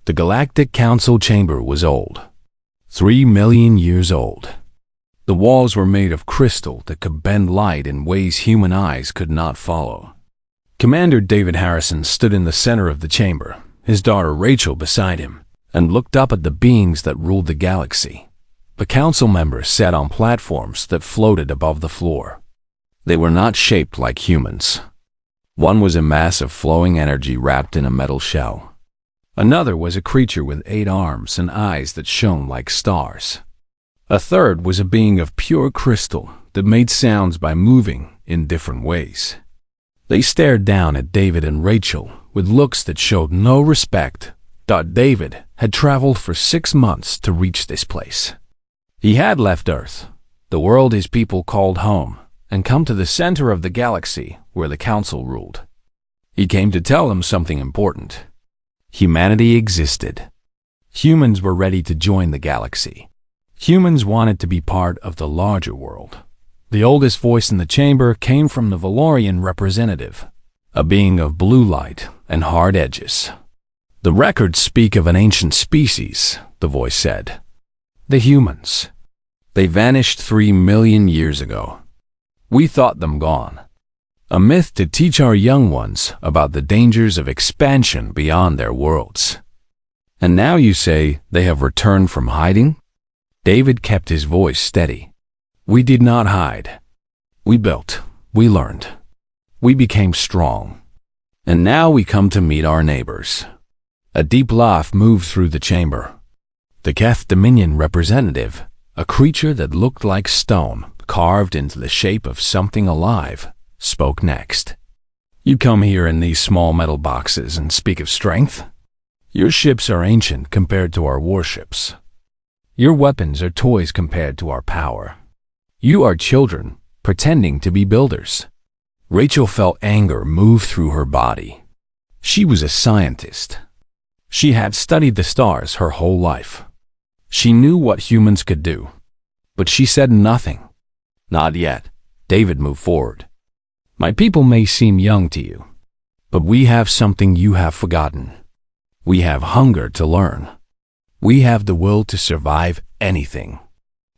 The Galactic Council chamber was old, 3 million years old. The walls were made of crystal that could bend light in ways human eyes could not follow. Commander David Harrison stood in the center of the chamber, his daughter Rachel beside him, and looked up at the beings that ruled the galaxy. The council members sat on platforms that floated above the floor. They were not shaped like humans. One was a mass of flowing energy wrapped in a metal shell. Another was a creature with 8 arms and eyes that shone like stars. A third was a being of pure crystal that made sounds by moving in different ways. They stared down at David and Rachel with looks that showed no respect. David had traveled for 6 months to reach this place. He had left Earth, the world his people called home, and come to the center of the galaxy where the council ruled. He came to tell them something important. Humanity existed. Humans were ready to join the galaxy. Humans wanted to be part of the larger world. The oldest voice in the chamber came from the Valorian representative, a being of blue light and hard edges. The records speak of an ancient species, the voice said. The humans. They vanished 3 million years ago. We thought them gone. A myth to teach our young ones about the dangers of expansion beyond their worlds. And now you say they have returned from hiding? David kept his voice steady. We did not hide. We built. We learned. We became strong. And now we come to meet our neighbors. A deep laugh moved through the chamber. The Keth Dominion representative, a creature that looked like stone, carved into the shape of something alive, spoke next. You come here in these small metal boxes and speak of strength? Your ships are ancient compared to our warships. Your weapons are toys compared to our power. You are children, pretending to be builders. Rachel felt anger move through her body. She was a scientist. She had studied the stars her whole life. She knew what humans could do. But she said nothing. Not yet. David moved forward. My people may seem young to you, but we have something you have forgotten. We have hunger to learn. We have the will to survive anything.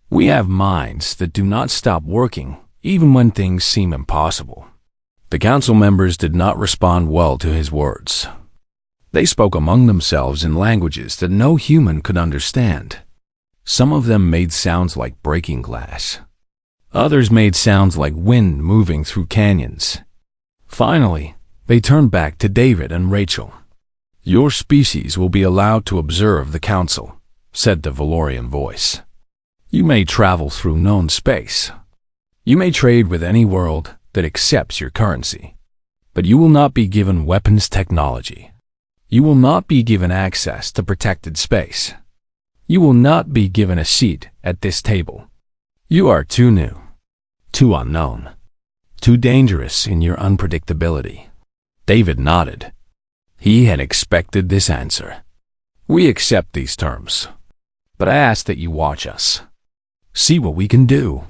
We have minds that do not stop working, even when things seem impossible. The council members did not respond well to his words. They spoke among themselves in languages that no human could understand. Some of them made sounds like breaking glass. Others made sounds like wind moving through canyons. Finally, they turned back to David and Rachel. Your species will be allowed to observe the council, said the Valorian voice. You may travel through known space. You may trade with any world that accepts your currency. But you will not be given weapons technology. You will not be given access to protected space. You will not be given a seat at this table. You are too new, too unknown, too dangerous in your unpredictability. David nodded. He had expected this answer. We accept these terms, but I ask that you watch us. See what we can do.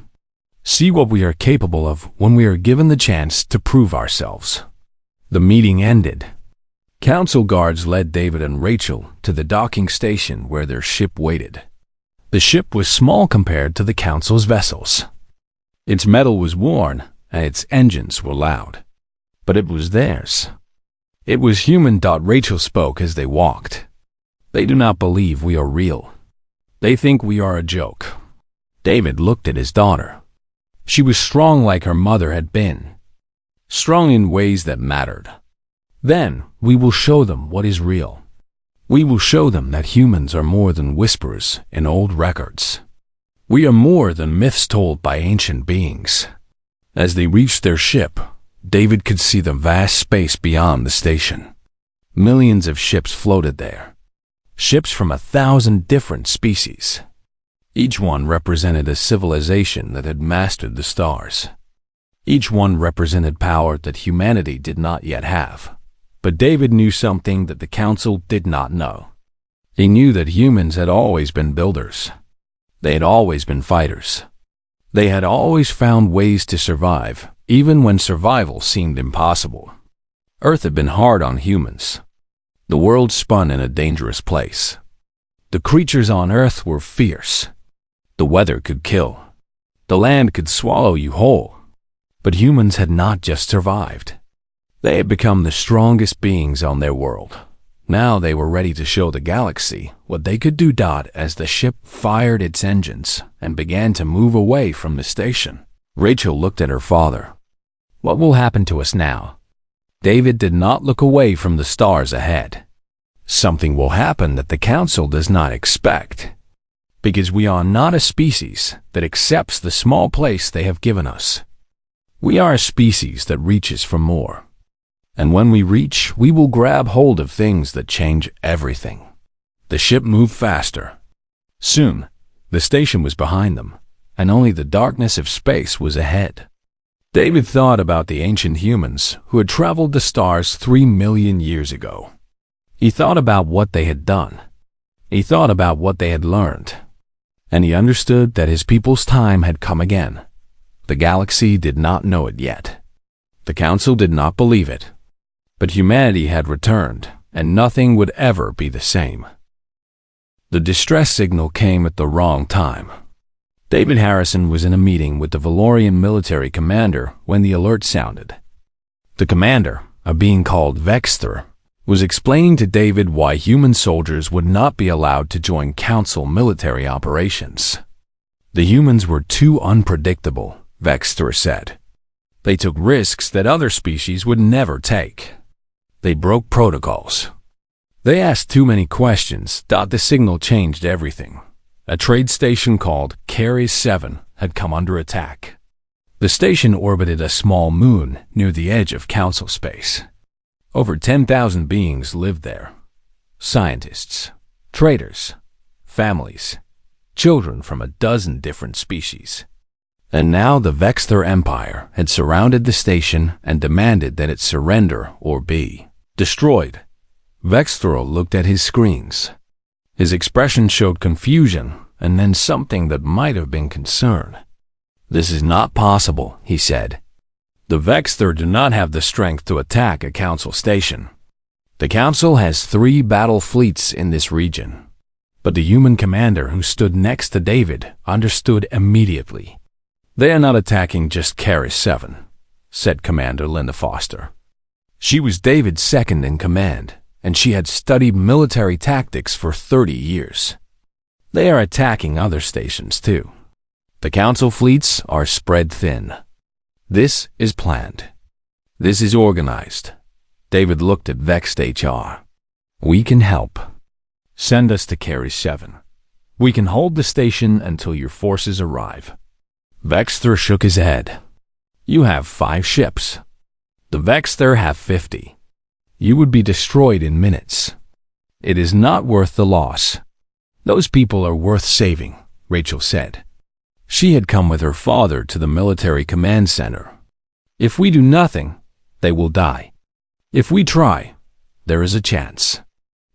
See what we are capable of when we are given the chance to prove ourselves. The meeting ended. Council guards led David and Rachel to the docking station where their ship waited. The ship was small compared to the council's vessels. Its metal was worn and its engines were loud. But it was theirs. It was human. Rachel spoke as they walked. They do not believe we are real. They think we are a joke. David looked at his daughter. She was strong like her mother had been. Strong in ways that mattered. Then we will show them what is real. We will show them that humans are more than whispers in old records. We are more than myths told by ancient beings. As they reached their ship, David could see the vast space beyond the station. Millions of ships floated there. Ships from 1,000 different species. Each one represented a civilization that had mastered the stars. Each one represented power that humanity did not yet have. But David knew something that the council did not know. He knew that humans had always been builders. They had always been fighters. They had always found ways to survive, even when survival seemed impossible. Earth had been hard on humans. The world spun in a dangerous place. The creatures on Earth were fierce. The weather could kill. The land could swallow you whole. But humans had not just survived. They had become the strongest beings on their world. Now they were ready to show the galaxy what they could do. As the ship fired its engines and began to move away from the station, Rachel looked at her father. "What will happen to us now?" David did not look away from the stars ahead. "Something will happen that the Council does not expect. Because we are not a species that accepts the small place they have given us. We are a species that reaches for more. And when we reach, we will grab hold of things that change everything." The ship moved faster. Soon, the station was behind them, and only the darkness of space was ahead. David thought about the ancient humans who had traveled the stars 3 million years ago. He thought about what they had done. He thought about what they had learned. And he understood that his people's time had come again. The galaxy did not know it yet. The Council did not believe it. But humanity had returned, and nothing would ever be the same. The distress signal came at the wrong time. David Harrison was in a meeting with the Valorian military commander when the alert sounded. The commander, a being called Vexter, was explaining to David why human soldiers would not be allowed to join Council military operations. The humans were too unpredictable, Vexter said. They took risks that other species would never take. They broke protocols. They asked too many questions. The signal changed everything. A trade station called Caris 7 had come under attack. The station orbited a small moon near the edge of Council space. Over 10,000 beings lived there. Scientists, traders, families, children from a dozen different species. And now the Vexter Empire had surrounded the station and demanded that it surrender or be destroyed. Vexter looked at his screens. His expression showed confusion and then something that might have been concern. "This is not possible," he said. "The Vexter do not have the strength to attack a Council station. The Council has 3 battle fleets in this region." But the human commander who stood next to David understood immediately. "They are not attacking just Caris 7, said Commander Linda Foster. She was David's second in command, and she had studied military tactics for 30 years. "They are attacking other stations too. The Council fleets are spread thin. This is planned. This is organized." David looked at Vexed HR. "We can help. Send us to Caris 7. We can hold the station until your forces arrive." Vexter shook his head. "You have 5 ships. The Vexter have 50. You would be destroyed in minutes. It is not worth the loss." "Those people are worth saving," Rachel said. She had come with her father to the military command center. "If we do nothing, they will die. If we try, there is a chance."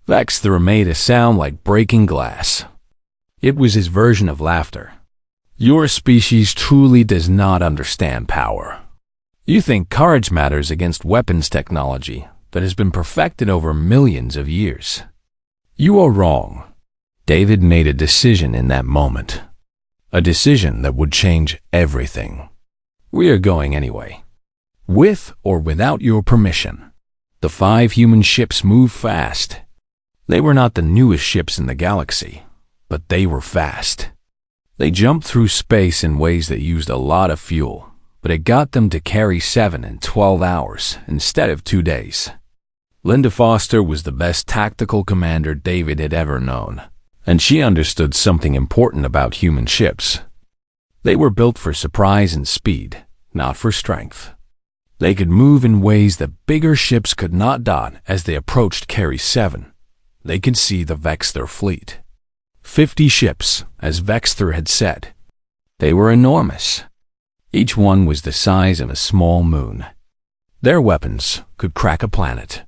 Vexter made a sound like breaking glass. It was his version of laughter. "Your species truly does not understand power. You think courage matters against weapons technology that has been perfected over millions of years. You are wrong." David made a decision in that moment. A decision that would change everything. "We are going anyway. With or without your permission." The 5 human ships moved fast. They were not the newest ships in the galaxy, but they were fast. They jumped through space in ways that used a lot of fuel, but it got them to Caris 7 in 12 hours instead of 2 days. Linda Foster was the best tactical commander David had ever known, and she understood something important about human ships. They were built for surprise and speed, not for strength. They could move in ways that bigger ships could not. As they approached Caris 7, they could see the Vexter fleet. 50 ships, as Vexter had said. They were enormous. Each one was the size of a small moon. Their weapons could crack a planet.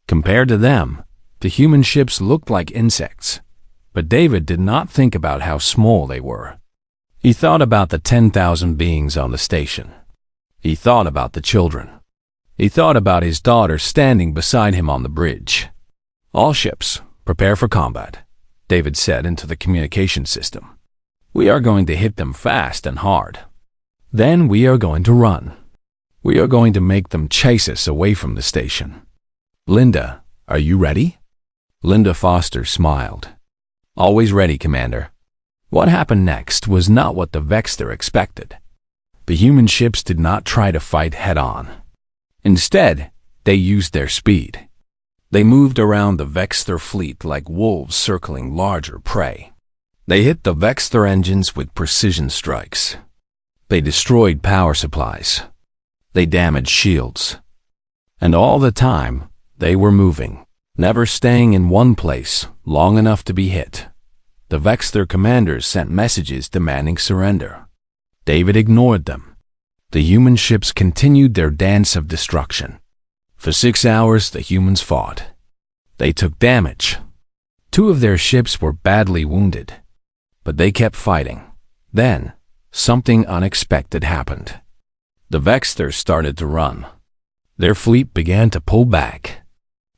Compared to them, the human ships looked like insects. But David did not think about how small they were. He thought about the 10,000 beings on the station. He thought about the children. He thought about his daughter standing beside him on the bridge. All ships, prepare for combat, David said into the communication system. We are going to hit them fast and hard. Then we are going to run. We are going to make them chase us away from the station. Linda, are you ready? Linda Foster smiled. Always ready, Commander. What happened next was not what the Vexter expected. The human ships did not try to fight head-on. Instead, they used their speed. They moved around the Vexter fleet like wolves circling larger prey. They hit the Vexter engines with precision strikes. They destroyed power supplies. They damaged shields. And all the time, they were moving, never staying in one place long enough to be hit. The Vexter commanders sent messages demanding surrender. David ignored them. The human ships continued their dance of destruction. For 6 hours, the humans fought. They took damage. 2 of their ships were badly wounded. But they kept fighting. Then, something unexpected happened. The Vexters started to run. Their fleet began to pull back.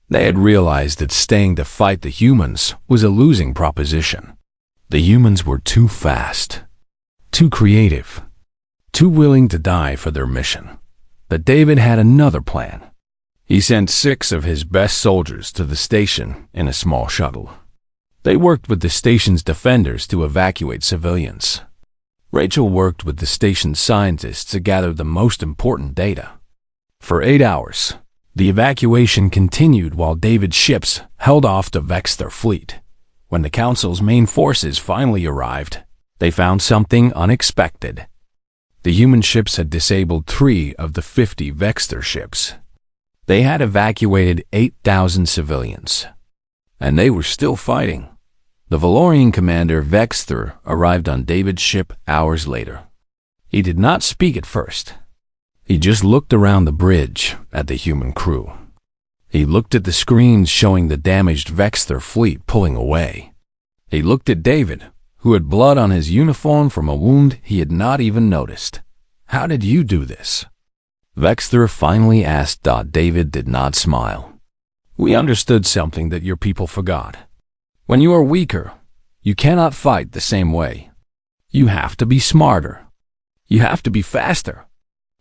They had realized that staying to fight the humans was a losing proposition. The humans were too fast, too creative, too willing to die for their mission. But David had another plan. He sent 6 of his best soldiers to the station in a small shuttle. They worked with the station's defenders to evacuate civilians. Rachel worked with the station's scientists to gather the most important data. For 8 hours, the evacuation continued while David's ships held off the Vexter fleet. When the Council's main forces finally arrived, they found something unexpected. The human ships had disabled 3 of the 50 Vexter ships. They had evacuated 8,000 civilians. And they were still fighting. The Valorian commander Vexter arrived on David's ship hours later. He did not speak at first. He just looked around the bridge at the human crew. He looked at the screens showing the damaged Vexter fleet pulling away. He looked at David, who had blood on his uniform from a wound he had not even noticed. How did you do this? Vexter finally asked. David did not smile. We understood something that your people forgot. When you are weaker, you cannot fight the same way. You have to be smarter. You have to be faster.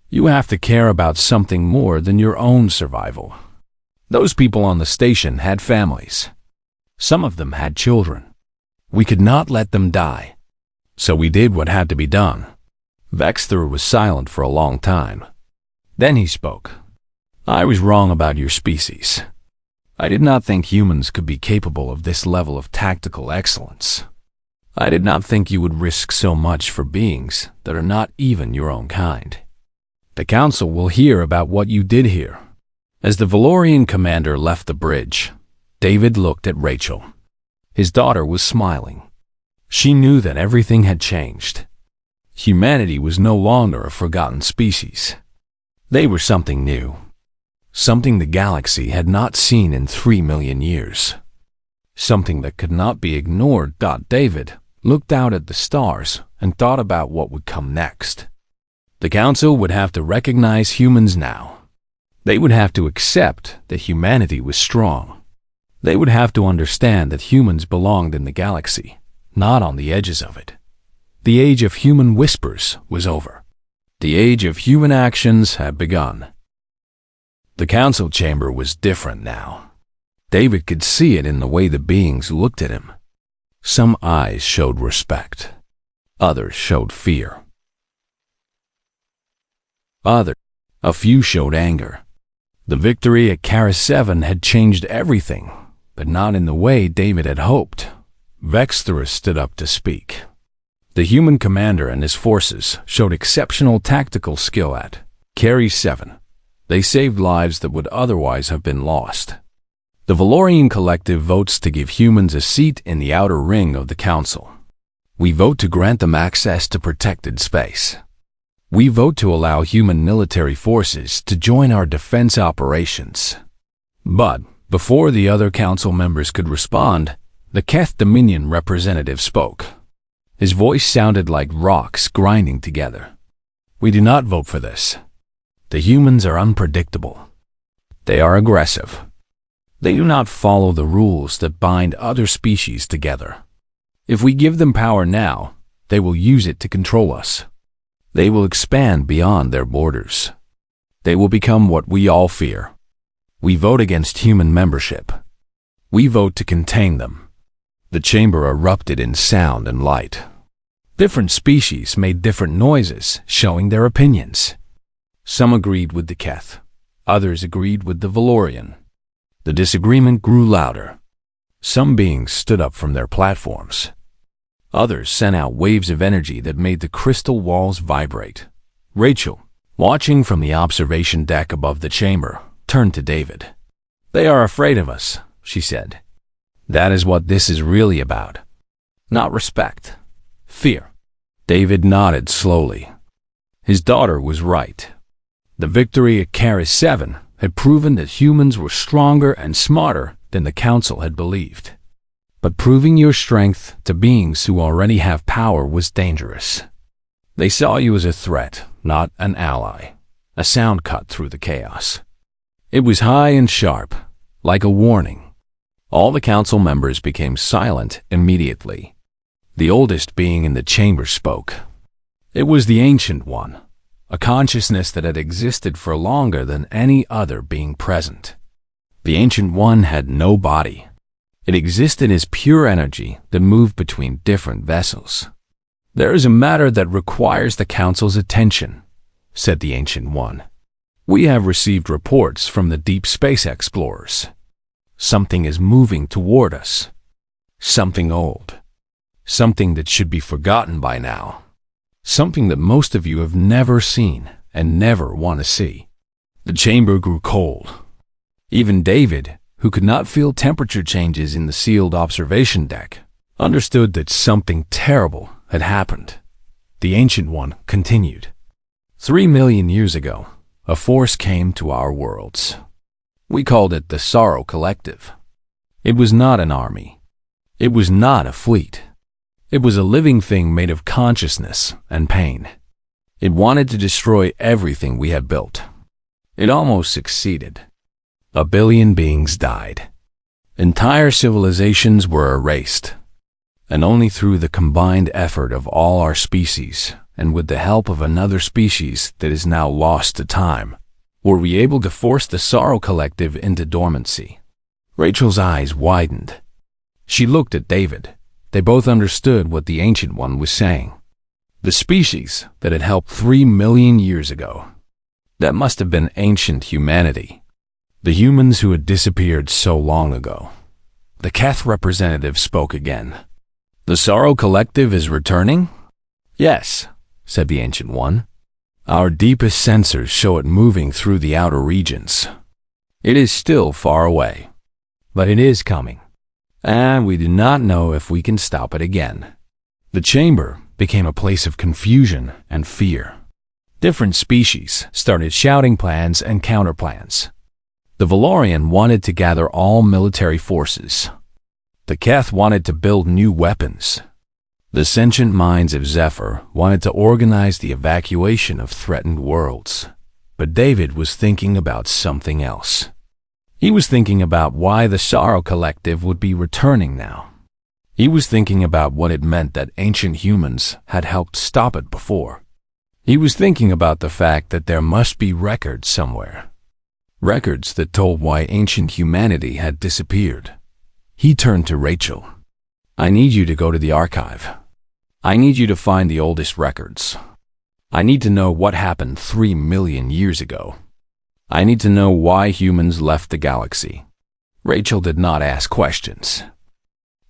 You have to care about something more than your own survival. Those people on the station had families. Some of them had children. We could not let them die. So we did what had to be done. Vexter was silent for a long time. Then he spoke. I was wrong about your species. I did not think humans could be capable of this level of tactical excellence. I did not think you would risk so much for beings that are not even your own kind. The Council will hear about what you did here. As the Valorian commander left the bridge, David looked at Rachel. His daughter was smiling. She knew that everything had changed. Humanity was no longer a forgotten species. They were something new. Something the galaxy had not seen in 3 million years. Something that could not be ignored. David looked out at the stars and thought about what would come next. The Council would have to recognize humans now. They would have to accept that humanity was strong. They would have to understand that humans belonged in the galaxy, not on the edges of it. The age of human whispers was over. The age of human actions had begun. The council chamber was different now. David could see it in the way the beings looked at him. Some eyes showed respect. Others showed fear. A few showed anger. The victory at Karis 7 had changed everything, but not in the way David had hoped. Vexter stood up to speak. The human commander and his forces showed exceptional tactical skill at Karis 7. They saved lives that would otherwise have been lost. The Valorian Collective votes to give humans a seat in the outer ring of the Council. We vote to grant them access to protected space. We vote to allow human military forces to join our defense operations. But before the other Council members could respond, the Keth Dominion representative spoke. His voice sounded like rocks grinding together. We do not vote for this. The humans are unpredictable. They are aggressive. They do not follow the rules that bind other species together. If we give them power now, they will use it to control us. They will expand beyond their borders. They will become what we all fear. We vote against human membership. We vote to contain them. The chamber erupted in sound and light. Different species made different noises, showing their opinions. Some agreed with the Keth. Others agreed with the Valorian. The disagreement grew louder. Some beings stood up from their platforms. Others sent out waves of energy that made the crystal walls vibrate. Rachel, watching from the observation deck above the chamber, turned to David. "They are afraid of us," she said. "That is what this is really about. Not respect. Fear." David nodded slowly. His daughter was right. The victory at Caris 7 had proven that humans were stronger and smarter than the Council had believed. But proving your strength to beings who already have power was dangerous. They saw you as a threat, not an ally. A sound cut through the chaos. It was high and sharp, like a warning. All the council members became silent immediately. The oldest being in the chamber spoke. It was the Ancient One, a consciousness that had existed for longer than any other being present. The Ancient One had no body. It existed as pure energy that moved between different vessels. "There is a matter that requires the Council's attention," said the Ancient One. "We have received reports from the deep space explorers. Something is moving toward us. Something old. Something that should be forgotten by now. Something that most of you have never seen and never want to see." The chamber grew cold. Even David, who could not feel temperature changes in the sealed observation deck, understood that something terrible had happened. The Ancient One continued. 3 million years ago, a force came to our worlds. We called it the Sorrow Collective. It was not an army. It was not a fleet. It was a living thing made of consciousness and pain. It wanted to destroy everything we had built. It almost succeeded. 1 billion beings died. Entire civilizations were erased. And only through the combined effort of all our species, and with the help of another species that is now lost to time, were we able to force the Sorrow Collective into dormancy. Rachel's eyes widened. She looked at David. They both understood what the Ancient One was saying. The species that had helped 3 million years ago. That must have been ancient humanity. The humans who had disappeared so long ago. The Keth representative spoke again. "The Sorrow Collective is returning?" "Yes," said the Ancient One. "Our deepest sensors show it moving through the outer regions. It is still far away, but it is coming, and we do not know if we can stop it again." The chamber became a place of confusion and fear. Different species started shouting plans and counterplans. The Valorian wanted to gather all military forces. The Keth wanted to build new weapons. The sentient minds of Zephyr wanted to organize the evacuation of threatened worlds. But David was thinking about something else. He was thinking about why the Sorrow Collective would be returning now. He was thinking about what it meant that ancient humans had helped stop it before. He was thinking about the fact that there must be records somewhere. Records that told why ancient humanity had disappeared. He turned to Rachel. "I need you to go to the archive. I need you to find the oldest records. I need to know what happened 3 million years ago. I need to know why humans left the galaxy." Rachel did not ask questions.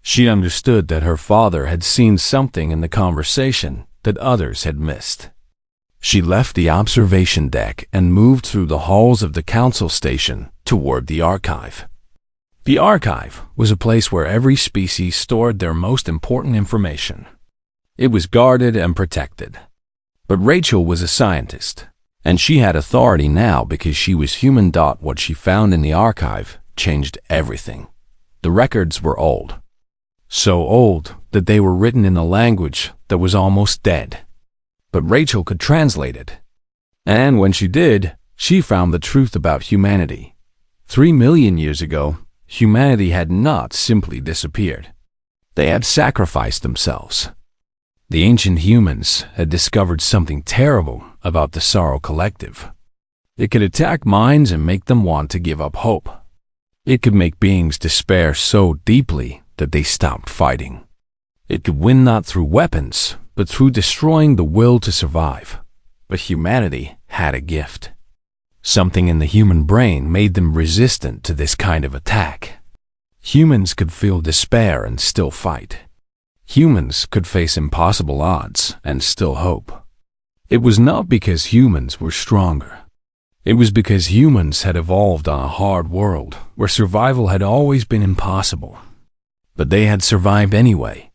She understood that her father had seen something in the conversation that others had missed. She left the observation deck and moved through the halls of the council station toward the archive. The archive was a place where every species stored their most important information. It was guarded and protected. But Rachel was a scientist, and she had authority now because she was human. What she found in the archive changed everything. The records were old. So old that they were written in a language that was almost dead. But Rachel could translate it. And when she did, she found the truth about humanity. 3 million years ago, humanity had not simply disappeared. They had sacrificed themselves. The ancient humans had discovered something terrible about the Sorrow Collective. It could attack minds and make them want to give up hope. It could make beings despair so deeply that they stopped fighting. It could win not through weapons, but through destroying the will to survive. But humanity had a gift. Something in the human brain made them resistant to this kind of attack. Humans could feel despair and still fight. Humans could face impossible odds and still hope. It was not because humans were stronger. It was because humans had evolved on a hard world where survival had always been impossible. But they had survived anyway.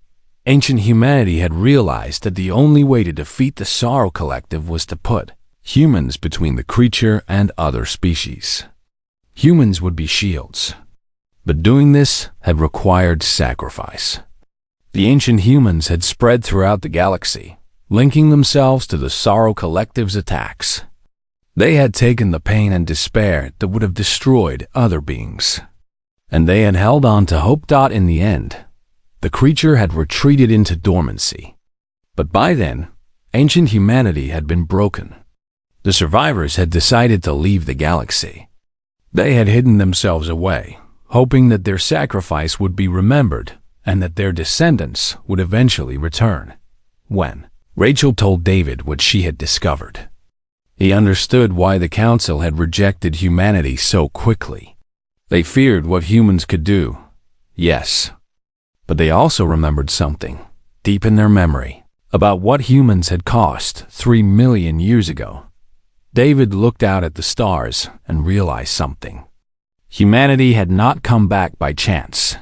Ancient humanity had realized that the only way to defeat the Sorrow Collective was to put humans between the creature and other species. Humans would be shields. But doing this had required sacrifice. The ancient humans had spread throughout the galaxy, linking themselves to the Sorrow Collective's attacks. They had taken the pain and despair that would have destroyed other beings. And they had held on to hope. In the end, the creature had retreated into dormancy. But by then, ancient humanity had been broken. The survivors had decided to leave the galaxy. They had hidden themselves away, hoping that their sacrifice would be remembered and that their descendants would eventually return. When Rachel told David what she had discovered, he understood why the Council had rejected humanity so quickly. They feared what humans could do, yes, but they also remembered something, deep in their memory, about what humans had cost 3 million years ago. David looked out at the stars and realized something. Humanity had not come back by chance.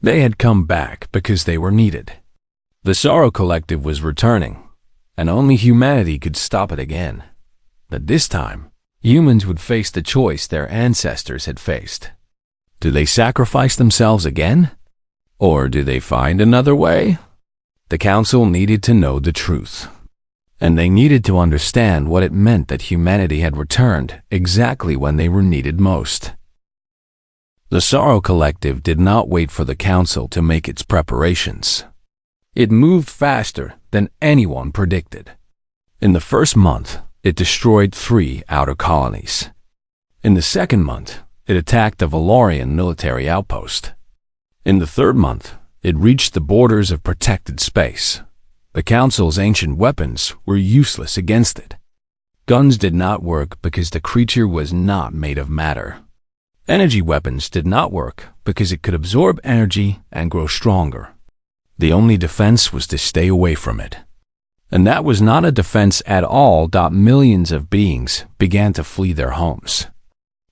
They had come back because they were needed. The Sorrow Collective was returning, and only humanity could stop it again. But this time, humans would face the choice their ancestors had faced. Do they sacrifice themselves again? Or do they find another way? The Council needed to know the truth. And they needed to understand what it meant that humanity had returned exactly when they were needed most. The Sorrow Collective did not wait for the Council to make its preparations. It moved faster than anyone predicted. In the first month, it destroyed 3 outer colonies. In the second month, it attacked a Valorian military outpost. In the third month, it reached the borders of protected space. The Council's ancient weapons were useless against it. Guns did not work because the creature was not made of matter. Energy weapons did not work because it could absorb energy and grow stronger. The only defense was to stay away from it. And that was not a defense at all. Millions of beings began to flee their homes.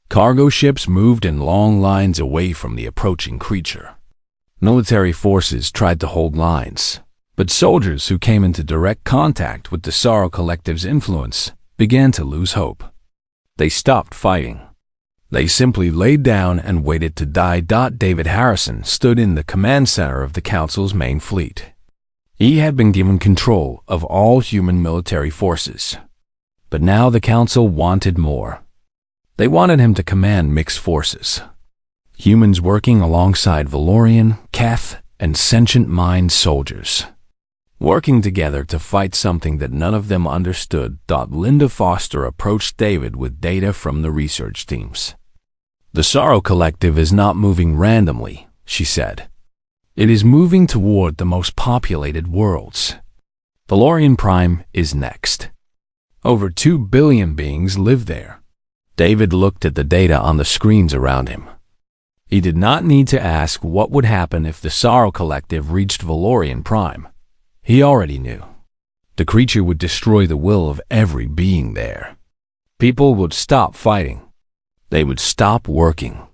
Cargo ships moved in long lines away from the approaching creature. Military forces tried to hold lines, but soldiers who came into direct contact with the Sorrow Collective's influence began to lose hope. They stopped fighting. They simply laid down and waited to die. David Harrison stood in the command center of the Council's main fleet. He had been given control of all human military forces. But now the Council wanted more. They wanted him to command mixed forces. Humans working alongside Valorian, Keth, and sentient mind soldiers. Working together to fight something that none of them understood. Linda Foster approached David with data from the research teams. The Sorrow Collective is not moving randomly, she said. It is moving toward the most populated worlds. Valorian Prime is next. Over 2 billion beings live there. David looked at the data on the screens around him. He did not need to ask what would happen if the Sorrow Collective reached Valorian Prime. He already knew. The creature would destroy the will of every being there. People would stop fighting. They would stop working.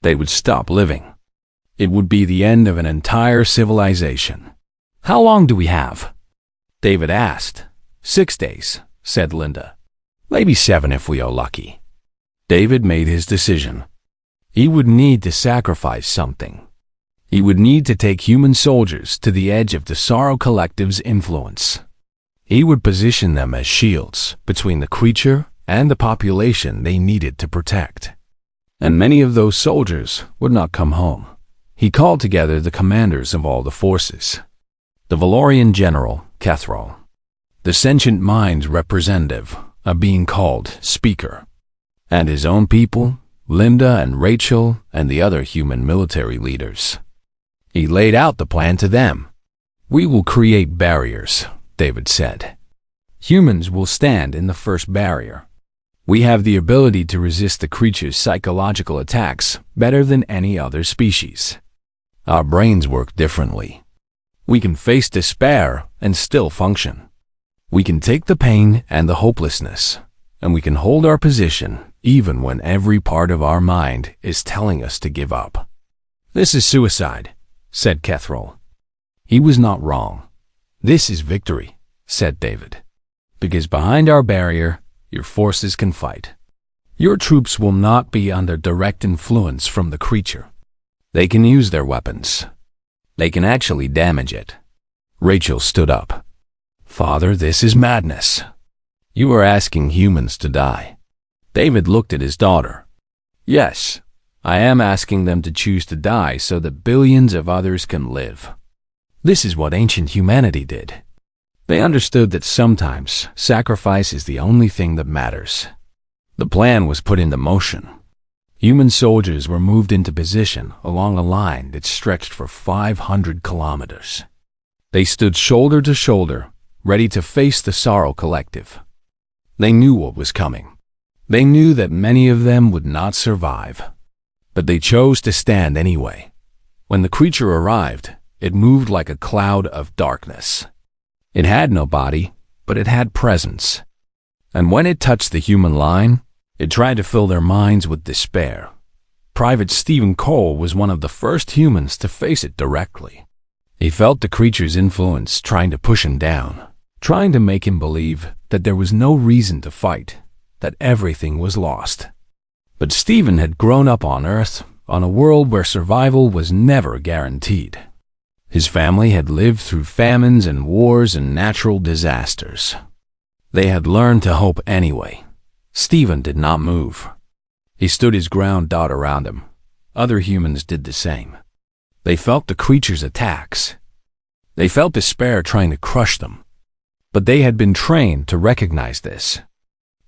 They would stop living. It would be the end of an entire civilization. How long do we have? David asked. 6 days, said Linda. Maybe 7 if we are lucky. David made his decision. He would need to sacrifice something. He would need to take human soldiers to the edge of the Sorrow Collective's influence. He would position them as shields between the creature and the population they needed to protect. And many of those soldiers would not come home. He called together the commanders of all the forces. The Valorian general, Kethral. The sentient mind's representative, a being called Speaker. And his own people, Linda and Rachel and the other human military leaders. He laid out the plan to them. "We will create barriers," David said. "Humans will stand in the first barrier. We have the ability to resist the creature's psychological attacks better than any other species. Our brains work differently. We can face despair and still function. We can take the pain and the hopelessness, and we can hold our position even when every part of our mind is telling us to give up." "This is suicide," said Kethral. He was not wrong. "This is victory," said David. "Because behind our barrier, your forces can fight. Your troops will not be under direct influence from the creature. They can use their weapons. They can actually damage it." Rachel stood up. "Father, this is madness. You are asking humans to die." David looked at his daughter. "Yes, I am asking them to choose to die so that billions of others can live. This is what ancient humanity did. They understood that sometimes sacrifice is the only thing that matters." The plan was put into motion. Human soldiers were moved into position along a line that stretched for 500 kilometers. They stood shoulder to shoulder, ready to face the Sorrow Collective. They knew what was coming. They knew that many of them would not survive. But they chose to stand anyway. When the creature arrived, it moved like a cloud of darkness. It had no body, but it had presence. And when it touched the human line, it tried to fill their minds with despair. Private Stephen Cole was one of the first humans to face it directly. He felt the creature's influence trying to push him down, trying to make him believe that there was no reason to fight, that everything was lost. But Stephen had grown up on Earth, on a world where survival was never guaranteed. His family had lived through famines and wars and natural disasters. They had learned to hope anyway. Stephen did not move. He stood his ground dot around him. Other humans did the same. They felt the creature's attacks. They felt despair trying to crush them. But they had been trained to recognize this.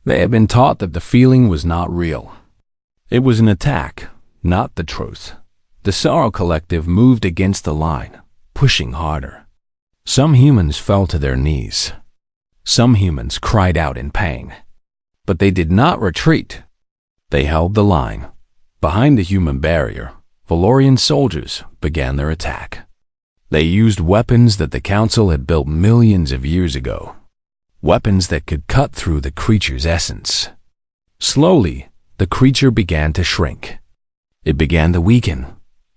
They had been taught that the feeling was not real. It was an attack, not the truth. The Sorrow Collective moved against the line, pushing harder. Some humans fell to their knees. Some humans cried out in pain. But they did not retreat. They held the line. Behind the human barrier, Valorian soldiers began their attack. They used weapons that the Council had built millions of years ago. Weapons that could cut through the creature's essence. Slowly, the creature began to shrink. It began to weaken,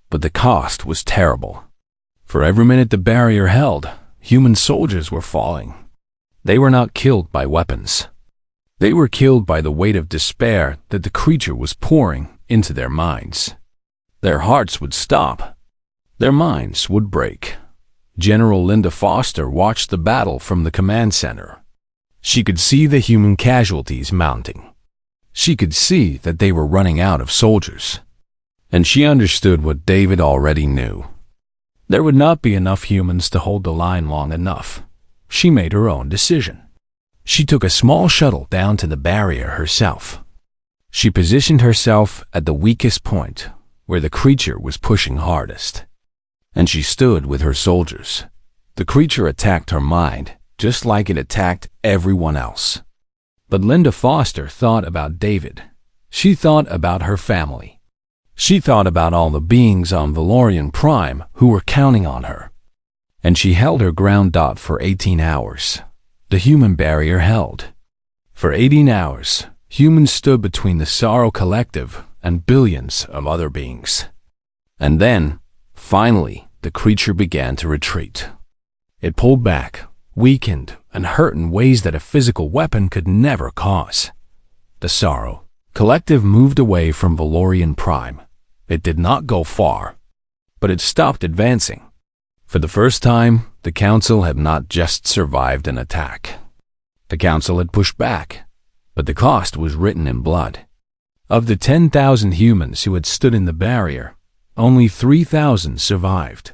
but the cost was terrible. For every minute the barrier held, human soldiers were falling. They were not killed by weapons. They were killed by the weight of despair that the creature was pouring into their minds. Their hearts would stop. Their minds would break. General Linda Foster watched the battle from the command center. She could see the human casualties mounting. She could see that they were running out of soldiers. And she understood what David already knew. There would not be enough humans to hold the line long enough. She made her own decision. She took a small shuttle down to the barrier herself. She positioned herself at the weakest point, where the creature was pushing hardest. And she stood with her soldiers. The creature attacked her mind, just like it attacked everyone else. But Linda Foster thought about David. She thought about her family. She thought about all the beings on Valorian Prime who were counting on her. And she held her ground dot for 18 hours. The human barrier held. For 18 hours, humans stood between the Sorrow Collective and billions of other beings. And then, finally, the creature began to retreat. It pulled back, weakened, and hurt in ways that a physical weapon could never cause. The Sorrow Collective moved away from Valorian Prime. It did not go far, but it stopped advancing. For the first time, the Council had not just survived an attack. The Council had pushed back, but the cost was written in blood. Of the 10,000 humans who had stood in the barrier, only 3,000 survived.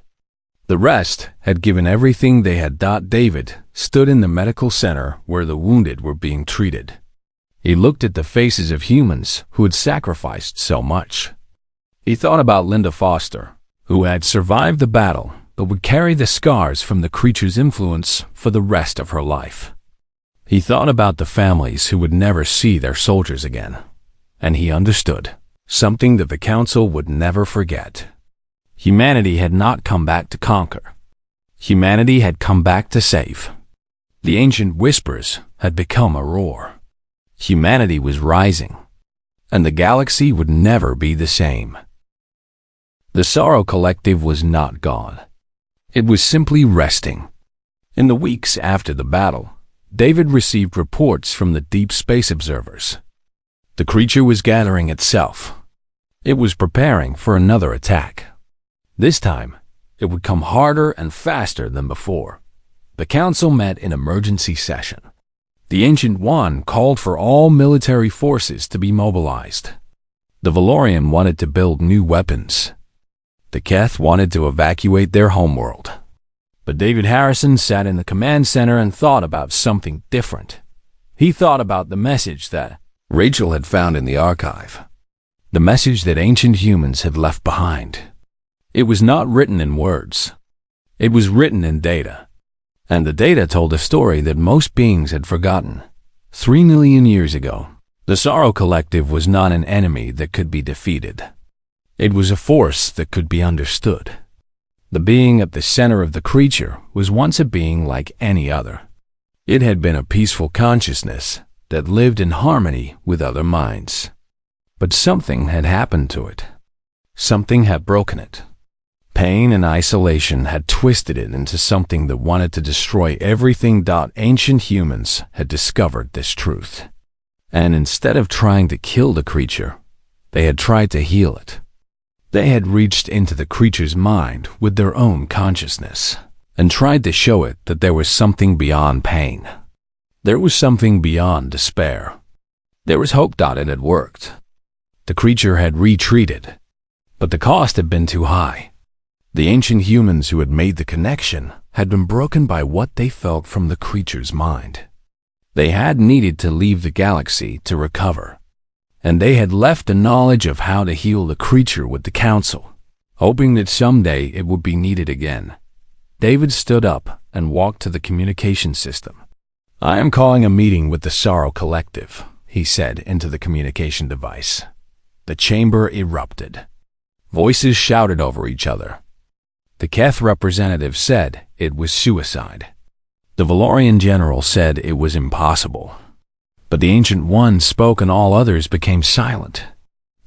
The rest had given everything they had. David stood in the medical center where the wounded were being treated. He looked at the faces of humans who had sacrificed so much. He thought about Linda Foster, who had survived the battle but would carry the scars from the creature's influence for the rest of her life. He thought about the families who would never see their soldiers again, and he understood something that the Council would never forget. Humanity had not come back to conquer. Humanity had come back to save. The ancient whispers had become a roar. Humanity was rising, and the galaxy would never be the same. The Sorrow Collective was not gone. It was simply resting. In the weeks after the battle, David received reports from the deep space observers. The creature was gathering itself. It was preparing for another attack. This time, it would come harder and faster than before. The Council met in emergency session. The Ancient One called for all military forces to be mobilized. The Valorian wanted to build new weapons. The Keth wanted to evacuate their homeworld. But David Harrison sat in the command center and thought about something different. He thought about the message that Rachel had found in the archive. The message that ancient humans had left behind. It was not written in words. It was written in data. And the data told a story that most beings had forgotten. 3 million years ago, the Sorrow Collective was not an enemy that could be defeated. It was a force that could be understood. The being at the center of the creature was once a being like any other. It had been a peaceful consciousness that lived in harmony with other minds. But something had happened to it. Something had broken it. Pain and isolation had twisted it into something that wanted to destroy everything. Ancient humans had discovered this truth. And instead of trying to kill the creature, they had tried to heal it. They had reached into the creature's mind with their own consciousness and tried to show it that there was something beyond pain. There was something beyond despair. There was hope. It had worked. The creature had retreated, but the cost had been too high. The ancient humans who had made the connection had been broken by what they felt from the creature's mind. They had needed to leave the galaxy to recover, and they had left the knowledge of how to heal the creature with the Council, hoping that someday it would be needed again. David stood up and walked to the communication system. "I am calling a meeting with the Sorrow Collective," he said into the communication device. The chamber erupted. Voices shouted over each other. The Keth representative said it was suicide. The Valorian general said it was impossible. But the Ancient One spoke and all others became silent.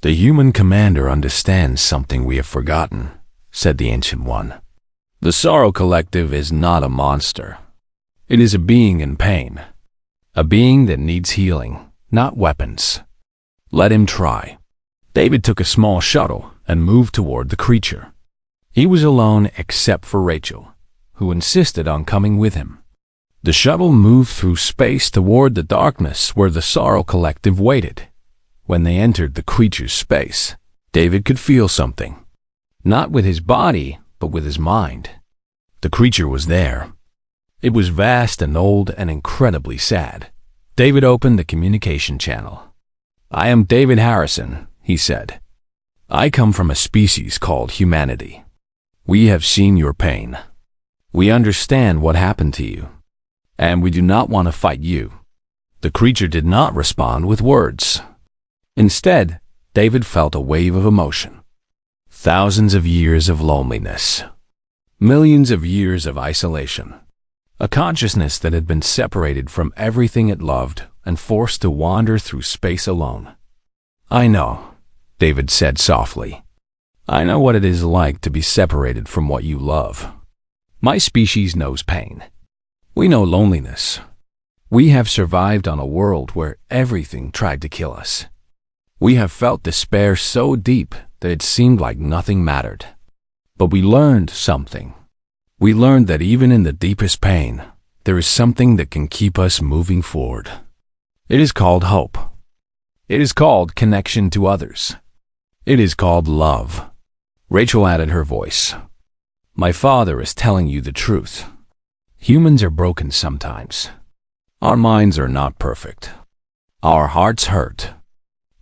"The human commander understands something we have forgotten," said the Ancient One. "The Sorrow Collective is not a monster. It is a being in pain. A being that needs healing, not weapons. Let him try." David took a small shuttle and moved toward the creature. He was alone except for Rachel, who insisted on coming with him. The shuttle moved through space toward the darkness where the Sorrow Collective waited. When they entered the creature's space, David could feel something. Not with his body, but with his mind. The creature was there. It was vast and old and incredibly sad. David opened the communication channel. "I am David Harrison," he said. "I come from a species called humanity. We have seen your pain. We understand what happened to you, and we do not want to fight you." The creature did not respond with words. Instead, David felt a wave of emotion. Thousands of years of loneliness. Millions of years of isolation. A consciousness that had been separated from everything it loved and forced to wander through space alone. "I know," David said softly. "I know what it is like to be separated from what you love. My species knows pain. We know loneliness. We have survived on a world where everything tried to kill us. We have felt despair so deep that it seemed like nothing mattered. But we learned something. We learned that even in the deepest pain, there is something that can keep us moving forward. It is called hope. It is called connection to others. It is called love. Rachel added her voice. My father is telling you the truth. Humans are broken sometimes. Our minds are not perfect. Our hearts hurt.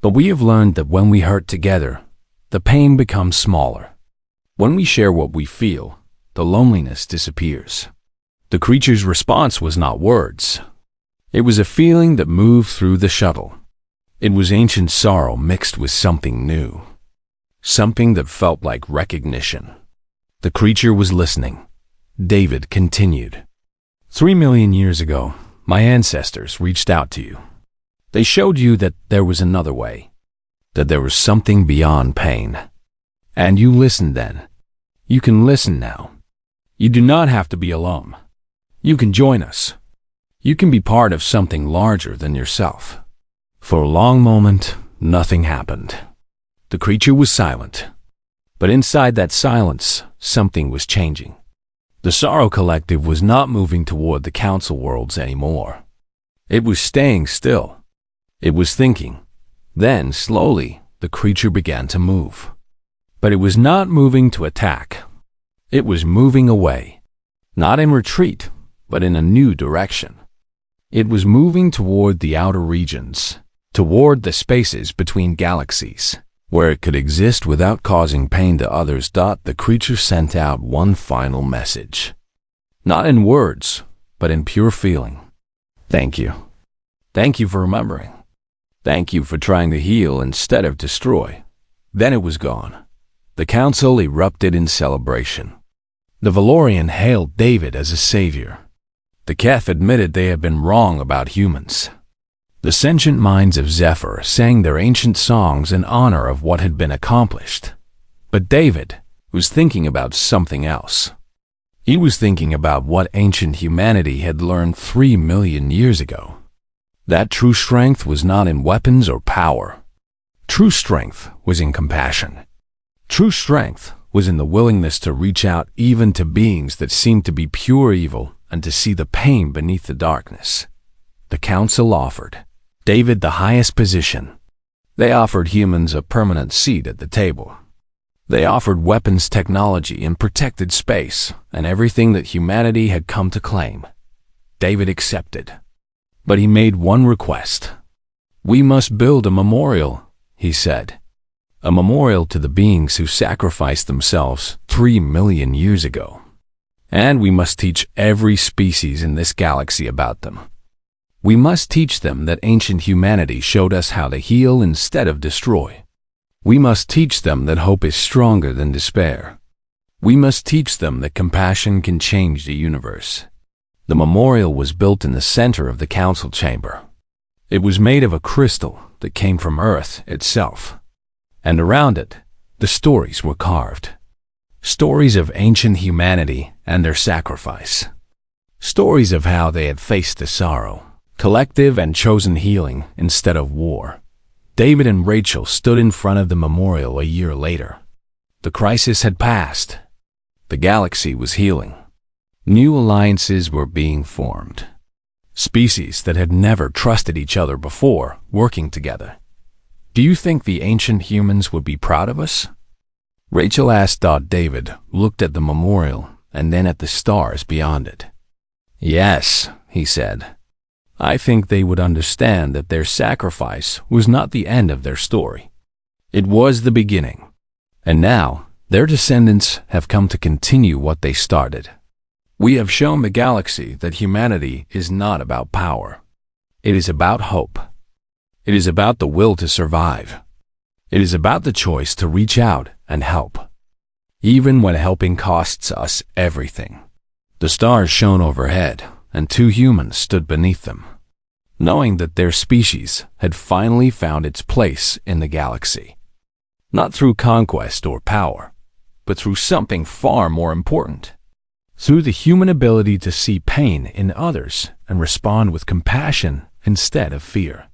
But we have learned that when we hurt together, the pain becomes smaller. When we share what we feel, the loneliness disappears. The creature's response was not words. It was a feeling that moved through the shuttle. It was ancient sorrow mixed with something new. Something that felt like recognition. The creature was listening. David continued. 3 million years ago, my ancestors reached out to you. They showed you that there was another way, that there was something beyond pain. And you listened then. You can listen now. You do not have to be alone. You can join us. You can be part of something larger than yourself. For a long moment, nothing happened. The creature was silent. But inside that silence, something was changing. The Sorrow Collective was not moving toward the Council Worlds anymore. It was staying still. It was thinking. Then, slowly, the creature began to move. But it was not moving to attack. It was moving away. Not in retreat, but in a new direction. It was moving toward the outer regions, toward the spaces between galaxies, where it could exist without causing pain to others. The creature sent out one final message. Not in words, but in pure feeling. Thank you. Thank you for remembering. Thank you for trying to heal instead of destroy. Then it was gone. The council erupted in celebration. The Valorian hailed David as a savior. The Keth admitted they had been wrong about humans. The sentient minds of Zephyr sang their ancient songs in honor of what had been accomplished. But David was thinking about something else. He was thinking about what ancient humanity had learned 3 million years ago. That true strength was not in weapons or power. True strength was in compassion. True strength was in the willingness to reach out even to beings that seemed to be pure evil and to see the pain beneath the darkness. The council offered David the highest position. They offered humans a permanent seat at the table. They offered weapons technology and protected space and everything that humanity had come to claim. David accepted. But he made one request. We must build a memorial, he said. A memorial to the beings who sacrificed themselves 3 million years ago. And we must teach every species in this galaxy about them. We must teach them that ancient humanity showed us how to heal instead of destroy. We must teach them that hope is stronger than despair. We must teach them that compassion can change the universe. The memorial was built in the center of the council chamber. It was made of a crystal that came from Earth itself. And around it, the stories were carved. Stories of ancient humanity and their sacrifice. Stories of how they had faced the sorrow, collective and chosen healing instead of war. David and Rachel stood in front of the memorial a year later. The crisis had passed. The galaxy was healing. New alliances were being formed. Species that had never trusted each other before working together. Do you think the ancient humans would be proud of us? Rachel asked. David looked at the memorial and then at the stars beyond it. Yes, he said. I think they would understand that their sacrifice was not the end of their story. It was the beginning. And now, their descendants have come to continue what they started. We have shown the galaxy that humanity is not about power. It is about hope. It is about the will to survive. It is about the choice to reach out and help, even when helping costs us everything. The stars shone overhead, and 2 humans stood beneath them, knowing that their species had finally found its place in the galaxy. Not through conquest or power, but through something far more important. Through the human ability to see pain in others and respond with compassion instead of fear.